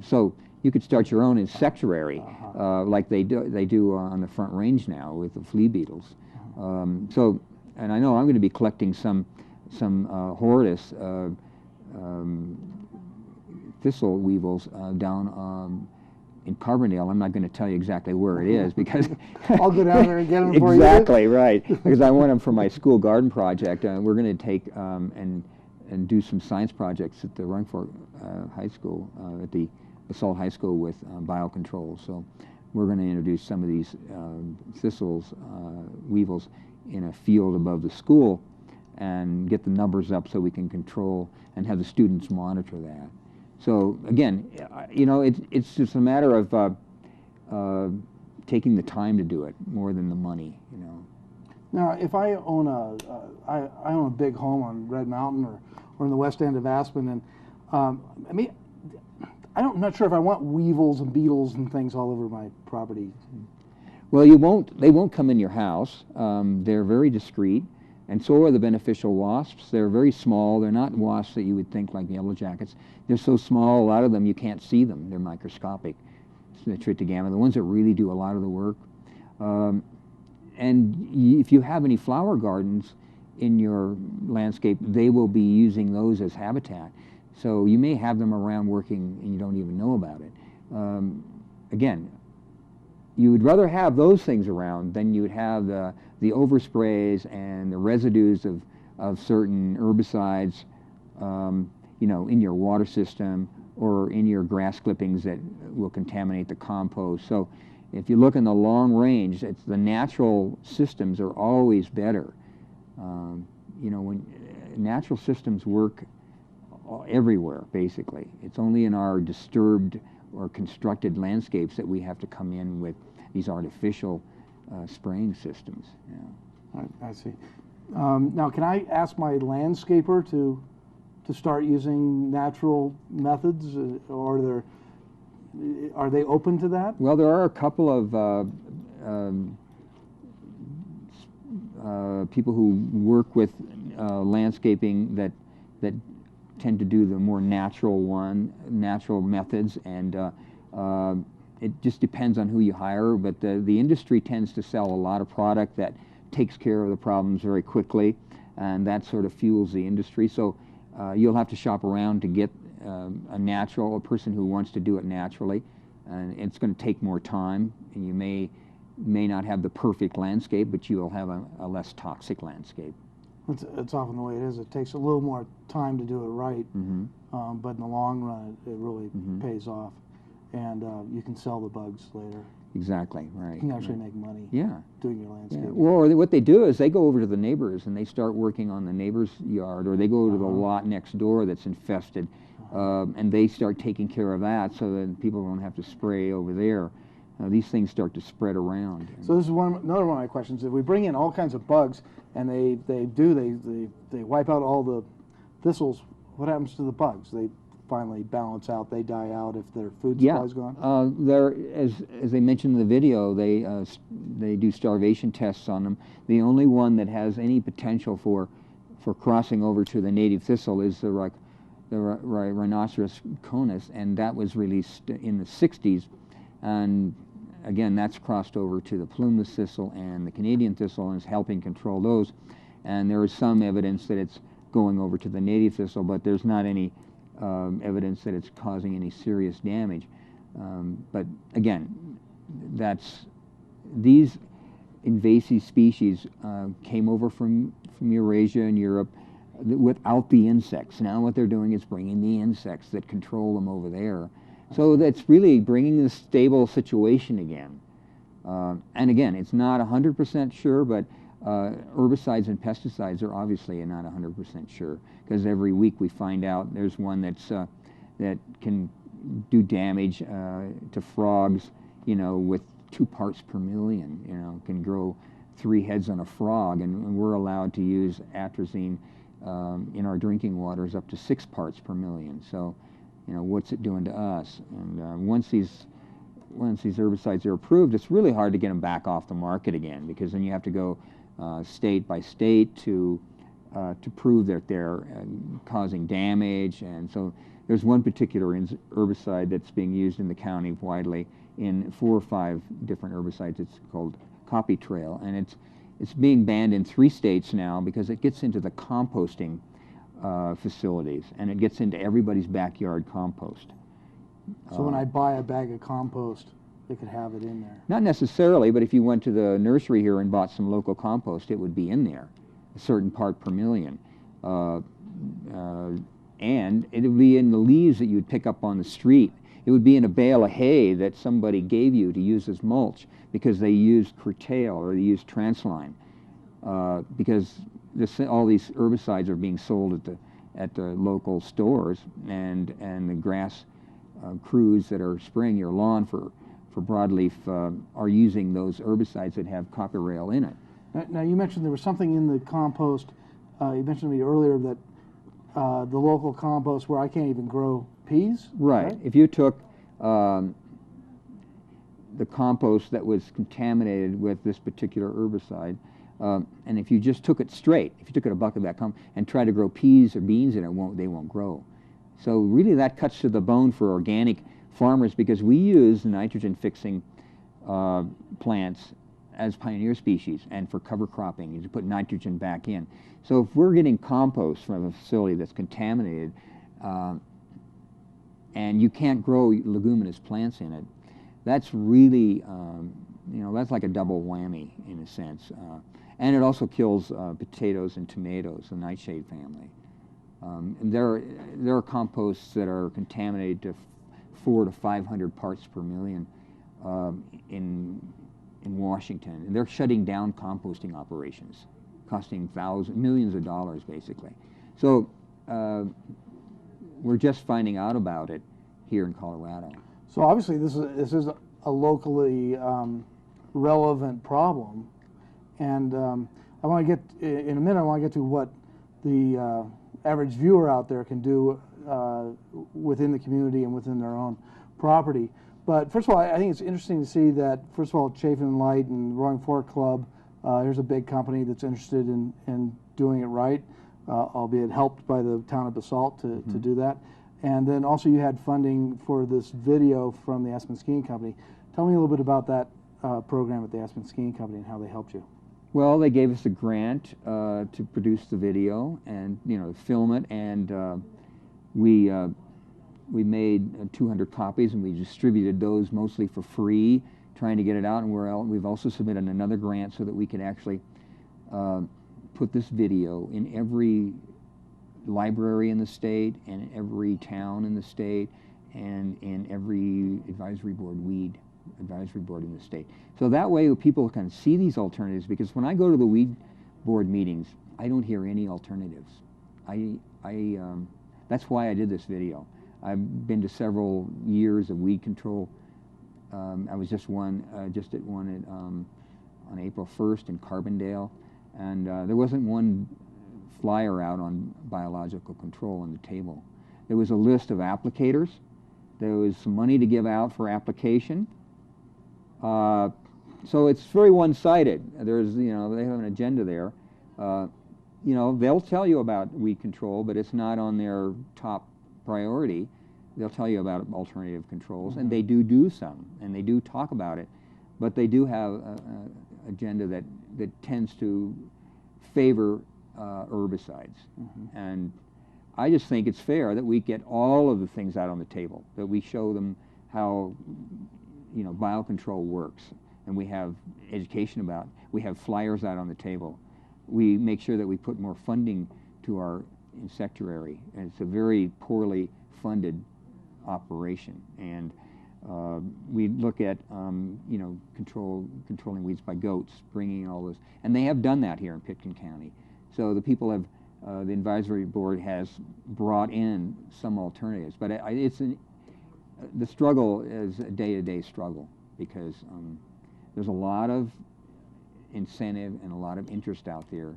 So you could start your own insectary, like they do on the Front Range now with the flea beetles. So, and I know I'm going to be collecting some horridus thistle weevils down in Carbondale. I'm not going to tell you exactly where it is because I'll go down there and get them for you. Exactly right, because I want them for my school garden project. We're going to take and do some science projects at the Roaring Fork High School, at the Basalt High School with biocontrol. So we're going to introduce some of these thistles, weevils, in a field above the school and get the numbers up so we can control and have the students monitor that. So again, you know, it's just a matter of taking the time to do it more than the money, you know. Now, if I own I own a big home on Red Mountain or in the west end of Aspen, and I mean, I'm not sure if I want weevils and beetles and things all over my property. Well, they won't come in your house. They're very discreet, and so are the beneficial wasps. They're very small. They're not wasps that you would think like yellow jackets. They're so small, a lot of them, you can't see them. They're microscopic. It's the tritogama, the ones that really do a lot of the work. And if you have any flower gardens in your landscape, they will be using those as habitat. So you may have them around working and you don't even know about it. Again, you would rather have those things around than you would have the oversprays and the residues of certain herbicides, you know, in your water system or in your grass clippings that will contaminate the compost. So if you look in the long range, the natural systems are always better. You know, when natural systems work everywhere, basically. It's only in our disturbed or constructed landscapes that we have to come in with these artificial spraying systems. Yeah. I see. Now, can I ask my landscaper to start using natural methods, or are they open to that? Well, there are a couple of people who work with landscaping that tend to do the more natural methods, and it just depends on who you hire. But the industry tends to sell a lot of product that takes care of the problems very quickly, and that sort of fuels the industry. So you'll have to shop around to get a person who wants to do it naturally, and it's going to take more time, and you may not have the perfect landscape, but you will have a less toxic landscape. It's often the way it is. It takes a little more time to do it right, but in the long run, it really pays off, and you can sell the bugs later. Exactly, right. You can actually make money doing your landscape. Yeah. Well, what they do is they go over to the neighbors and they start working on the neighbor's yard, or they go to the lot next door that's infested, and they start taking care of that so that people don't have to spray over there. These things start to spread around. So this is another one of my questions. If we bring in all kinds of bugs and they wipe out all the thistles, what happens to the bugs? They finally balance out, they die out if their food supply's gone? As they mentioned in the video, they do starvation tests on them. The only one that has any potential for crossing over to the native thistle is the Rhinoceros conus, and that was released in the 60s. And again, that's crossed over to the plumeless thistle and the Canadian thistle and is helping control those. And there is some evidence that it's going over to the native thistle, but there's not any evidence that it's causing any serious damage. But again, these invasive species came over from Eurasia and Europe without the insects. Now what they're doing is bringing the insects that control them over there. So that's really bringing the stable situation again. And again, it's not 100% sure, but herbicides and pesticides are obviously not 100% sure, because every week we find out there's one that can do damage to frogs, you know, with 2 parts per million. You know, can grow 3 heads on a frog, and we're allowed to use atrazine in our drinking waters up to 6 parts per million. So, you know, what's it doing to us? And once these herbicides are approved, it's really hard to get them back off the market again, because then you have to go state by state to prove that they're causing damage. And so there's one particular herbicide that's being used in the county widely in 4 or 5 different herbicides. It's called Copy Trail, and it's being banned in 3 states now because it gets into the composting facilities, and it gets into everybody's backyard compost. So when I buy a bag of compost, they could have it in there? Not necessarily, but if you went to the nursery here and bought some local compost, it would be in there, a certain part per million. And it would be in the leaves that you'd pick up on the street. It would be in a bale of hay that somebody gave you to use as mulch, because they used curtail or they used transline, because all these herbicides are being sold at the local stores, and the grass crews that are spraying your lawn for broadleaf are using those herbicides that have copper rail in it. Now you mentioned there was something in the compost. You mentioned to me earlier that the local compost where I can't even grow peas. Right. If you took the compost that was contaminated with this particular herbicide, and if you just took it straight, if you took a bucket of that compost and tried to grow peas or beans in it, they won't grow. So really that cuts to the bone for organic farmers, because we use nitrogen-fixing plants as pioneer species and for cover cropping to put nitrogen back in. So if we're getting compost from a facility that's contaminated and you can't grow leguminous plants in it, that's really, that's like a double whammy in a sense. And it also kills potatoes and tomatoes, the nightshade family. And there are composts that are contaminated to 400 to 500 parts per million in Washington, and they're shutting down composting operations, costing millions of dollars basically. So we're just finding out about it here in Colorado. So obviously this is a locally relevant problem, and I want to get in a minute. I want to get to what the average viewer out there can do within the community and within their own property. But first of all, I think it's interesting to see that, first of all, Chafin and Light and Roaring Fork Club, here's a big company that's interested in doing it right, albeit helped by the town of Basalt to do that. And then also you had funding for this video from the Aspen Skiing Company. Tell me a little bit about that program at the Aspen Skiing Company and how they helped you. Well, they gave us a grant to produce the video and film it, and we made 200 copies, and we distributed those mostly for free, trying to get it out. And we've also submitted another grant so that we can actually put this video in every library in the state, and every town in the state, and in every advisory board, weed advisory board in the state. So that way people can see these alternatives, because when I go to the weed board meetings, I don't hear any alternatives. That's why I did this video. I've been to several years of weed control. I was just at one on April 1st in Carbondale, and there wasn't one flyer out on biological control on the table. There was a list of applicators. There was some money to give out for application. So it's very one-sided. There's, they have an agenda there. They'll tell you about weed control, but it's not on their top priority. They'll tell you about alternative controls, and they do some, and they do talk about it, but they do have an agenda that tends to favor herbicides. And I just think it's fair that we get all of the things out on the table, that we show them how biocontrol works, and we have education about it. We have flyers out on the table. We make sure that we put more funding to our insectariary, and it's a very poorly funded operation. And we look at controlling weeds by goats, bringing in all those, and they have done that here in Pitkin County. So the people have, the advisory board has brought in some alternatives, but the struggle is a day-to-day struggle, because there's a lot of incentive and a lot of interest out there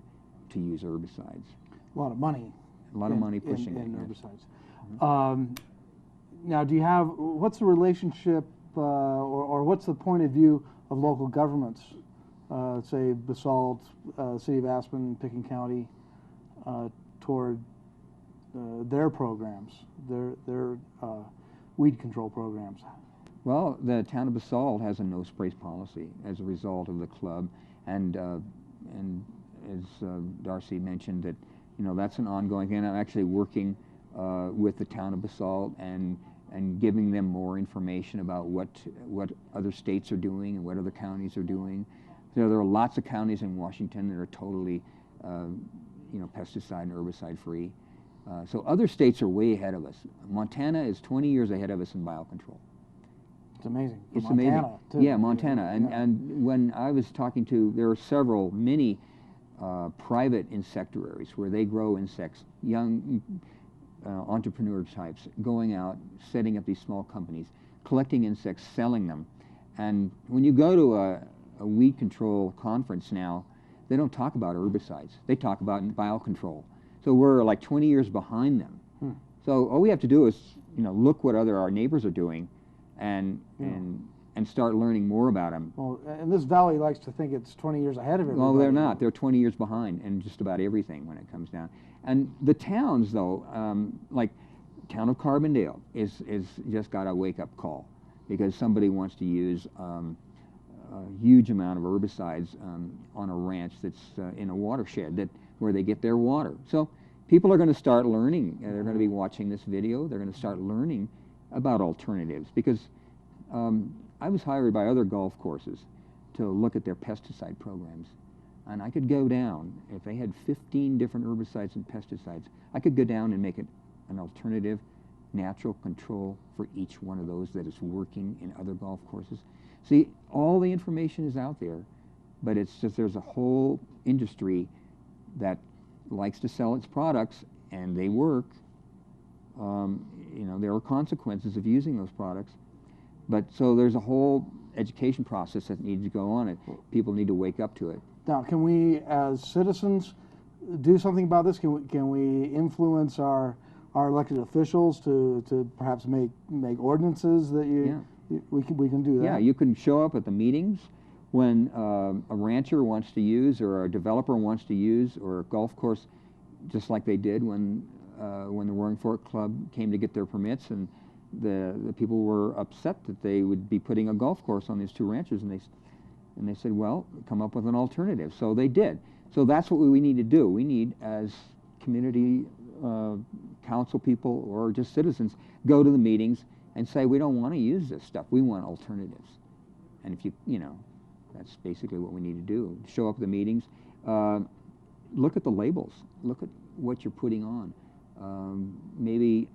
to use herbicides. A lot of money. A lot of money pushing in it. Herbicides. Now, what's the relationship or what's the point of view of local governments, say Basalt, City of Aspen, Pitkin County, toward their programs, their weed control programs? Well, the town of Basalt has a no-sprays policy as a result of the club, and as Darcy mentioned, that that's an ongoing thing. I'm actually working with the town of Basalt and giving them more information about what other states are doing and what other counties are doing. So there are lots of counties in Washington that are totally pesticide and herbicide free. So other states are way ahead of us. Montana is 20 years ahead of us in biocontrol. It's amazing. It's Montana, amazing. too. Yeah, Montana. And when I was talking there are many private insectaries where they grow insects, young entrepreneur types going out, setting up these small companies, collecting insects, selling them. And when you go to a weed control conference now, They don't talk about herbicides. They talk about biocontrol. So we're like 20 years behind them. So all we have to do is, look what our neighbors are doing, and start learning more about them. Well, and this valley likes to think it's 20 years ahead of everybody. Well, they're not. They're 20 years behind in just about everything when it comes down. And the towns, though, like town of Carbondale is just got a wake-up call because somebody wants to use a huge amount of herbicides on a ranch that's in a watershed where they get their water. So people are going to start learning. They're going to be watching this video. They're going to start learning about alternatives because I was hired by other golf courses to look at their pesticide programs. And I could go down, if they had 15 different herbicides and pesticides, I could go down and make it an alternative natural control for each one of those that is working in other golf courses. See, all the information is out there, but it's just there's a whole industry that likes to sell its products, and they work. There are consequences of using those products. But so there's a whole education process that needs to go on. People need to wake up to it. Now, can we, as citizens, do something about this? Can we influence our elected officials to perhaps make ordinances that we can do that? Yeah, you can show up at the meetings when a rancher wants to use, or a developer wants to use, or a golf course, just like they did when the Roaring Fork Club came to get their permits, and the people were upset that they would be putting a golf course on these two ranches, and they said, well, come up with an alternative. So they did. So that's what we need to do. We need, as community council people or just citizens, go to the meetings and say, we don't want to use this stuff. We want alternatives. And if that's basically what we need to do. Show up at the meetings. Look at the labels. Look at what you're putting on. Maybe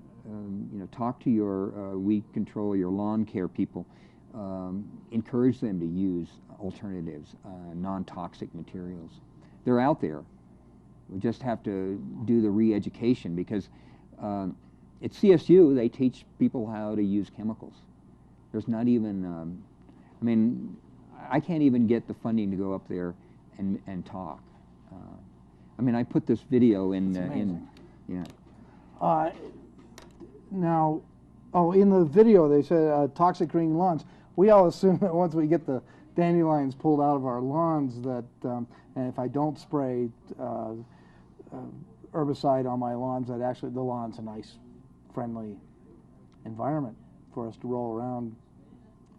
talk to your weed control, your lawn care people. Encourage them to use alternatives, non-toxic materials. They're out there. We just have to do the re-education because at CSU they teach people how to use chemicals. There's not even, I can't even get the funding to go up there and talk. I put this video in Now, in the video they said toxic green lawns. We all assume that once we get the dandelions pulled out of our lawns that, and if I don't spray herbicide on my lawns, that actually the lawn's a nice, friendly environment for us to roll around.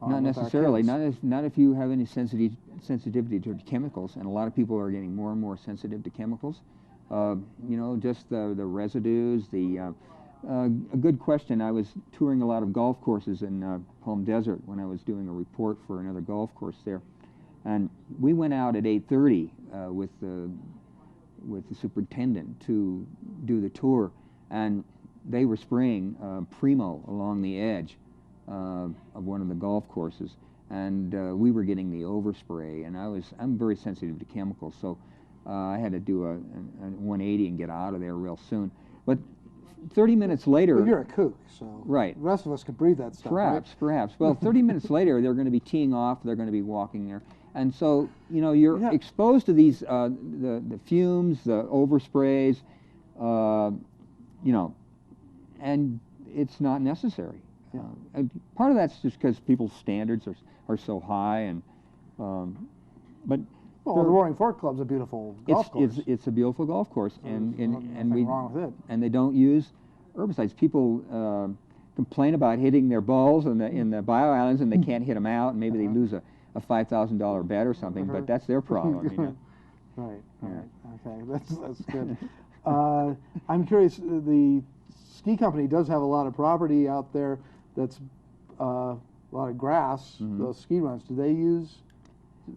Not necessarily. Not if you have any sensitivity to chemicals, and a lot of people are getting more and more sensitive to chemicals. Just the residues, a good question. I was touring a lot of golf courses in Palm Desert when I was doing a report for another golf course there, and we went out at 8:30 with the superintendent to do the tour, and they were spraying Primo along the edge of one of the golf courses, and we were getting the overspray, and I'm very sensitive to chemicals, so I had to do a 180 and get out of there real soon. But 30 minutes later... Well, you're a kook, so right. The rest of us could breathe that stuff, Perhaps. Well, 30 minutes later, they're going to be teeing off, they're going to be walking there. And so, you're exposed to these, the fumes, the oversprays, and it's not necessary. Yeah. And part of that's just because people's standards are so high, and but well, the Roaring Fork Club's a beautiful golf course. It's a beautiful golf course, and nothing wrong with it. And they don't use herbicides. People complain about hitting their balls in the bio islands, and they can't hit them out, and maybe they lose a $5,000 bet or something, but that's their problem. Right. Okay, that's good. I'm curious. The ski company does have a lot of property out there that's a lot of grass. Mm-hmm. Those ski runs. Do they use?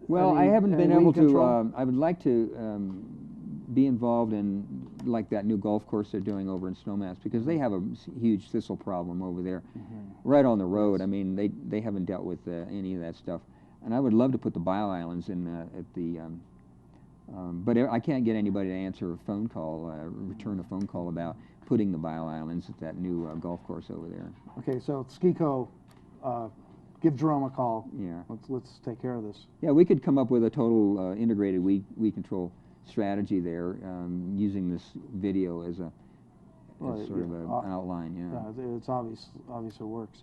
Well, I haven't been able to. I would like to be involved in like that new golf course they're doing over in Snowmass, because they have a huge thistle problem over there, right on the road. They haven't dealt with any of that stuff, and I would love to put the bio islands in at the. But I can't get anybody to answer a phone call, return a phone call about putting the bio islands at that new golf course over there. Okay, so Ski Co. give Jerome a call. Yeah. Let's take care of this. Yeah, we could come up with a total integrated weed control strategy there, using this video as a sort of an outline. Yeah. It's obvious it works.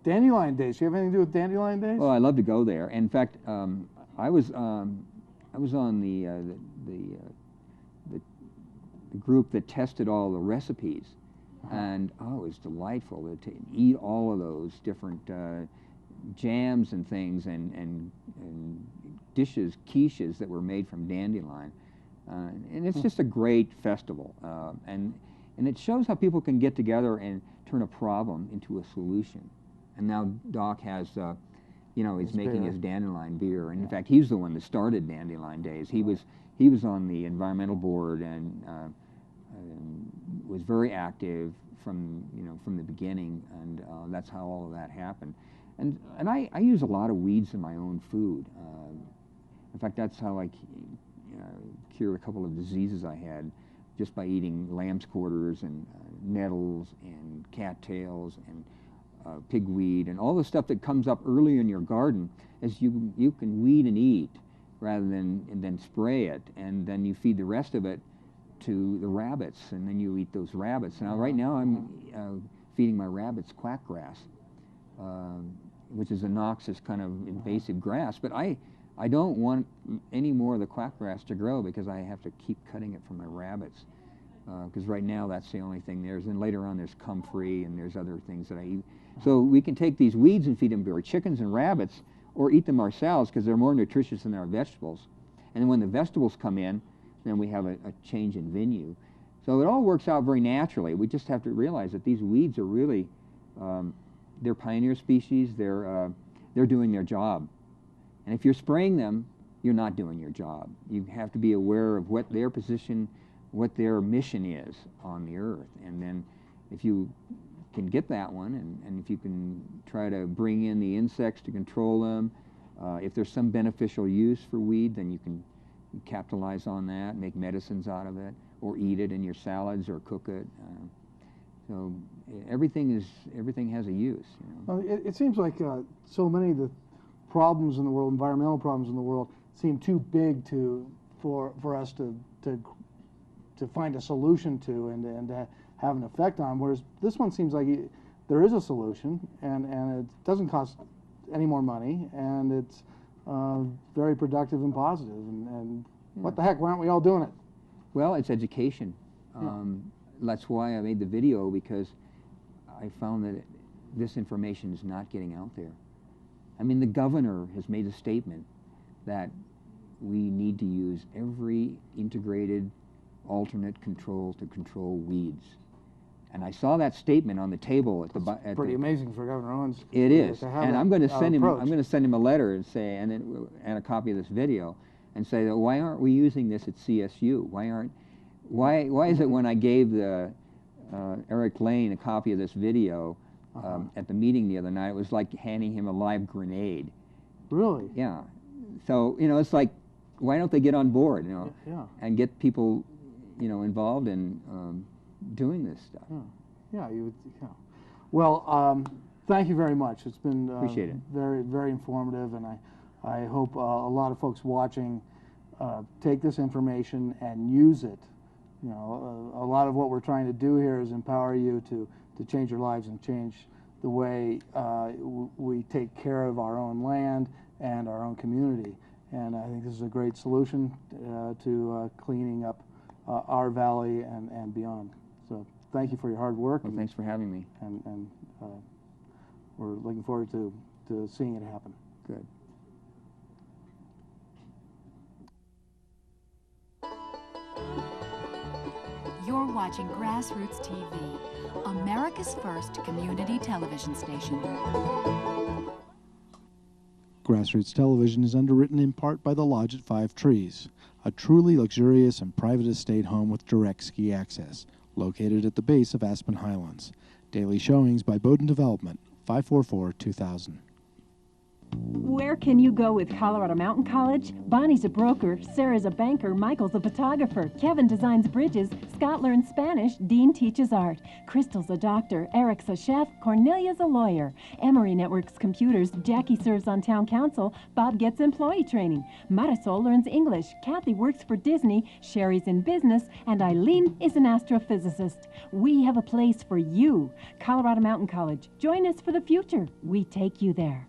Dandelion Days. Do you have anything to do with Dandelion Days? Well, I love to go there. In fact, I was on the group that tested all the recipes, and it was delightful to eat all of those different jams and things and dishes, quiches that were made from dandelion, and it's just a great festival, and it shows how people can get together and turn a problem into a solution. And now Doc has, he's making his dandelion beer, and in fact, he's the one that started Dandelion Days. He was on the environmental board and was very active from the beginning, and that's how all of that happened. And I use a lot of weeds in my own food. In fact, that's how I cured a couple of diseases I had, just by eating lamb's quarters and nettles and cattails and pigweed and all the stuff that comes up early in your garden. As you can weed and eat rather than spray it, and then you feed the rest of it to the rabbits, and then you eat those rabbits. Now, right now, I'm feeding my rabbits quackgrass, which is a noxious kind of invasive grass. But I don't want any more of the quackgrass to grow because I have to keep cutting it for my rabbits. Because right now, that's the only thing there is. And later on, there's comfrey and there's other things that I eat. So we can take these weeds and feed them to our chickens and rabbits, or eat them ourselves because they're more nutritious than our vegetables. And then when the vegetables come in, then we have a change in venue. So it all works out very naturally. We just have to realize that these weeds are really, they're pioneer species. They're doing their job. And if you're spraying them, you're not doing your job. You have to be aware of what their position, what their mission is on the earth. And then if you can get that one, and if you can try to bring in the insects to control them, if there's some beneficial use for weed, then you can capitalize on that, make medicines out of it, or eat it in your salads or cook it. So everything has a use. Well, it seems like so many of the problems in the world, environmental problems in the world, seem too big for us to find a solution to and to have an effect on. Whereas this one seems like there is a solution, and it doesn't cost any more money, and it's very productive and positive. And what the heck? Why aren't we all doing it? Well, it's education. That's why I made the video, because I found that this information is not getting out there. I mean, the governor has made a statement that we need to use every integrated alternate control to control weeds. And I saw that statement on the table at the pretty amazing for Governor Owens. It is, and I'm going to send him. I'm going to send him a letter and say, and a copy of this video, and say that why aren't we using this at CSU? Why is it when I gave the Eric Lane a copy of this video at the meeting the other night, it was like handing him a live grenade. Really? Yeah. So it's like, why don't they get on board, and get people, involved in doing this stuff? Yeah. Well, thank you very much. It's been appreciate it. Very, very informative, and I hope a lot of folks watching take this information and use it. A lot of what we're trying to do here is empower you to change your lives and change the way we take care of our own land and our own community. And I think this is a great solution to cleaning up our valley and beyond. So thank you for your hard work. Well, thanks for having me. And we're looking forward to seeing it happen. Good. You're watching Grassroots TV, America's first community television station. Grassroots Television is underwritten in part by the Lodge at 5 Trees, a truly luxurious and private estate home with direct ski access, located at the base of Aspen Highlands. Daily showings by Bowden Development, 544-2000. Where can you go with Colorado Mountain College? Bonnie's a broker, Sarah's a banker, Michael's a photographer, Kevin designs bridges, Scott learns Spanish, Dean teaches art, Crystal's a doctor, Eric's a chef, Cornelia's a lawyer, Emory networks computers, Jackie serves on town council, Bob gets employee training, Marisol learns English, Kathy works for Disney, Sherry's in business, and Eileen is an astrophysicist. We have a place for you. Colorado Mountain College. Join us for the future. We take you there.